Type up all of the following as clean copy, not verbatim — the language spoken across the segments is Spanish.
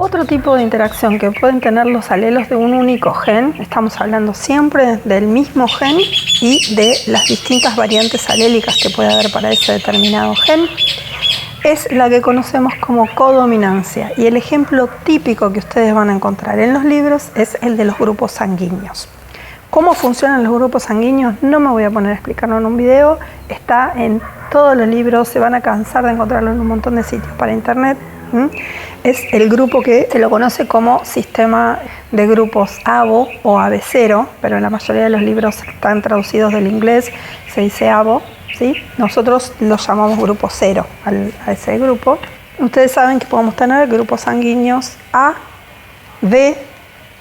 Otro tipo de interacción que pueden tener los alelos de un único gen, estamos hablando siempre del mismo gen y de las distintas variantes alélicas que puede haber para ese determinado gen, es la que conocemos como codominancia. Y el ejemplo típico que ustedes van a encontrar en los libros es el de los grupos sanguíneos. ¿Cómo funcionan los grupos sanguíneos? No me voy a poner a explicarlo en un video, está en todos los libros, se van a cansar de encontrarlo en un montón de sitios para internet. Es el grupo que se lo conoce como sistema de grupos ABO o AB0, pero en la mayoría de los libros están traducidos del inglés, se dice ABO, ¿sí? Nosotros lo llamamos grupo 0 a ese grupo. Ustedes saben que podemos tener grupos sanguíneos A, B,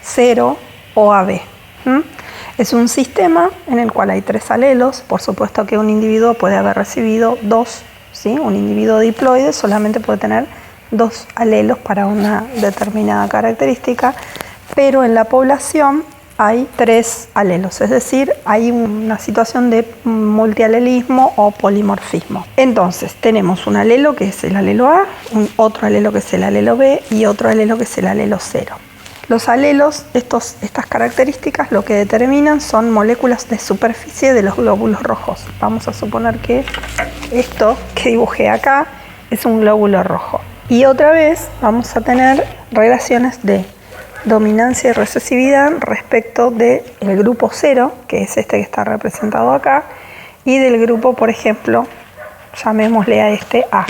0 o AB. Es un sistema en el cual hay 3 alelos. Por supuesto que un individuo puede haber recibido 2, ¿sí? Un individuo diploide solamente puede tener 2 alelos para una determinada característica, pero en la población hay 3 alelos, es decir, hay una situación de multialelismo o polimorfismo. Entonces tenemos un alelo que es el alelo A, otro alelo que es el alelo B y otro alelo que es el alelo 0. Los alelos, estas características, lo que determinan son moléculas de superficie de los glóbulos rojos. Vamos a suponer que esto que dibujé acá es un glóbulo rojo. Y otra vez vamos a tener relaciones de dominancia y recesividad respecto del grupo 0, que es este que está representado acá, y del grupo, por ejemplo, llamémosle a este A.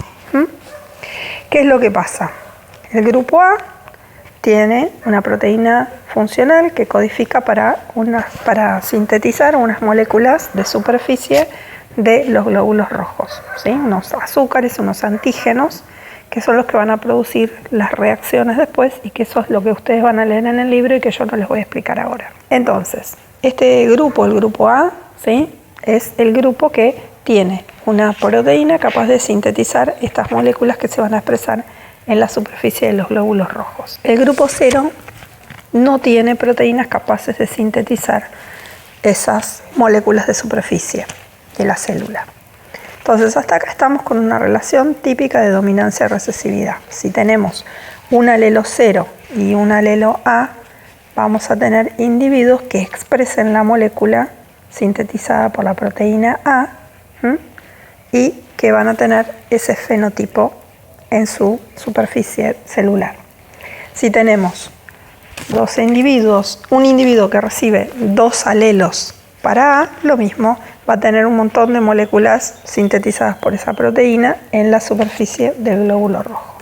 ¿Qué es lo que pasa? El grupo A tiene una proteína funcional que codifica para sintetizar unas moléculas de superficie de los glóbulos rojos, ¿sí? Unos azúcares, unos antígenos, que son los que van a producir las reacciones después y que eso es lo que ustedes van a leer en el libro y que yo no les voy a explicar ahora. Entonces, este grupo, el grupo A, ¿sí? Es el grupo que tiene una proteína capaz de sintetizar estas moléculas que se van a expresar en la superficie de los glóbulos rojos. El grupo 0 no tiene proteínas capaces de sintetizar esas moléculas de superficie de la célula. Entonces hasta acá estamos con una relación típica de dominancia y recesividad. Si tenemos un alelo 0 y un alelo A, vamos a tener individuos que expresen la molécula sintetizada por la proteína A y que van a tener ese fenotipo en su superficie celular. Si tenemos dos individuos, un individuo que recibe 2 alelos para A, lo mismo, va a tener un montón de moléculas sintetizadas por esa proteína en la superficie del glóbulo rojo.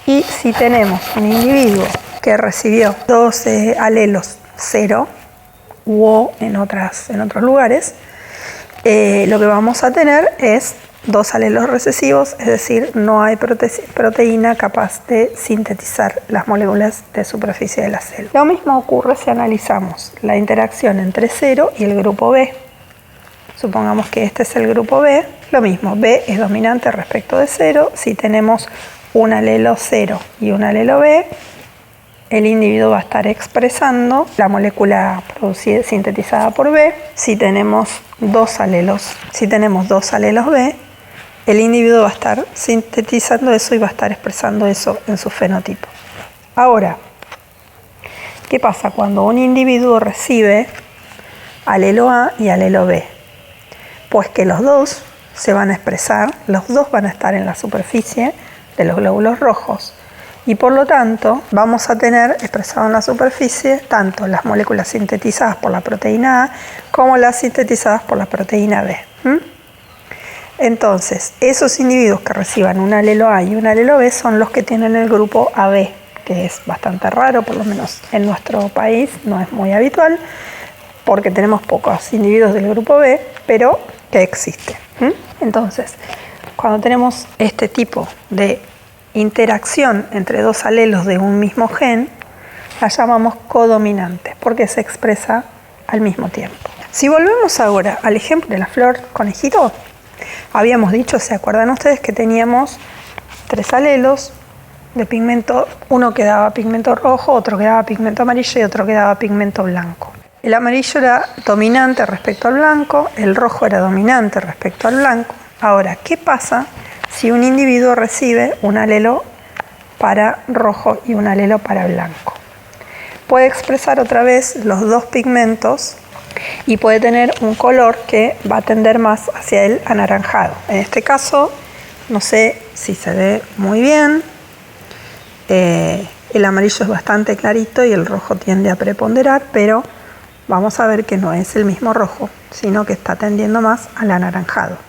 Y si tenemos un individuo que recibió 2 alelos 0 u en otros lugares, lo que vamos a tener es 2 alelos recesivos, es decir, no hay proteína capaz de sintetizar las moléculas de superficie de la célula. Lo mismo ocurre si analizamos la interacción entre 0 y el grupo B. Supongamos que este es el grupo B, lo mismo, B es dominante respecto de 0. Si tenemos un alelo 0 y un alelo B, el individuo va a estar expresando la molécula sintetizada por B. Si tenemos 2 alelos B, el individuo va a estar sintetizando eso y va a estar expresando eso en su fenotipo. Ahora, ¿qué pasa cuando un individuo recibe alelo A y alelo B? Pues que los dos se van a expresar, los dos van a estar en la superficie de los glóbulos rojos y por lo tanto vamos a tener expresado en la superficie tanto las moléculas sintetizadas por la proteína A como las sintetizadas por la proteína B. Entonces, esos individuos que reciban un alelo A y un alelo B son los que tienen el grupo AB, que es bastante raro, por lo menos en nuestro país no es muy habitual, porque tenemos pocos individuos del grupo B, pero que existe. Entonces, cuando tenemos este tipo de interacción entre 2 alelos de un mismo gen, la llamamos codominante, porque se expresa al mismo tiempo. Si volvemos ahora al ejemplo de la flor conejito, habíamos dicho, ¿se acuerdan ustedes que teníamos 3 alelos de pigmento? Uno que daba pigmento rojo, otro que daba pigmento amarillo y otro que daba pigmento blanco. El amarillo era dominante respecto al blanco, el rojo era dominante respecto al blanco. Ahora, ¿qué pasa si un individuo recibe un alelo para rojo y un alelo para blanco. Puede expresar otra vez los dos pigmentos y puede tener un color que va a tender más hacia el anaranjado. En este caso, no sé si se ve muy bien, el amarillo es bastante clarito y el rojo tiende a preponderar, pero vamos a ver que no es el mismo rojo, sino que está tendiendo más al anaranjado.